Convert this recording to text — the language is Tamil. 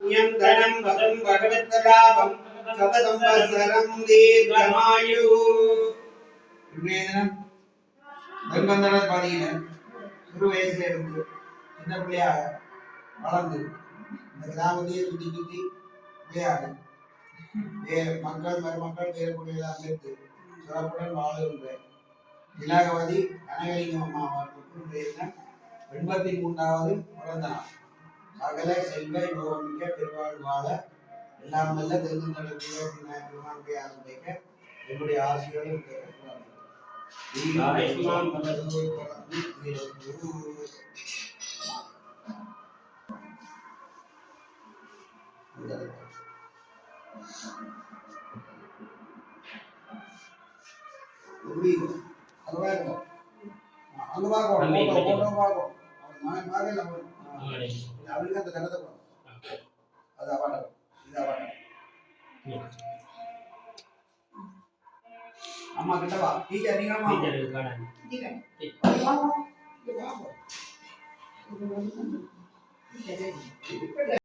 यं धनं पदं भगवत्कलापं शतसंवत्सरं दीर्घमायुः வேதனம் தர்மந்தன பாதியினர் சிறு வயசுல இருந்து சின்ன பிள்ளையாக வளர்ந்து இந்த கிராமத்தையே சுற்றி சுற்றி விளையாடு மக்கள் மருமக்கள் பேரக்குடியெல்லாம் சேர்த்து சிறப்புடன் வாழுகின்ற திலகவதி கனகலிங்கம் அம்மா அவர்களுக்கு 83வது பிறந்த நாள். சகல செல்வ யோகமிக்க பெருவாழ் வாழ எல்லாம் நல்ல பெருமானுடைய ஆரம்பிக்க என்னுடைய ஆசிரியர்கள் அங்க பார்க்கணும் நான் பார்க்கல அவருக்கு அந்த கணத்தை அது அவாட்டம் இது அவாட்டம் அம்மா கிட்ட வா டீச்சர் நீங்க அம்மா டீச்சர்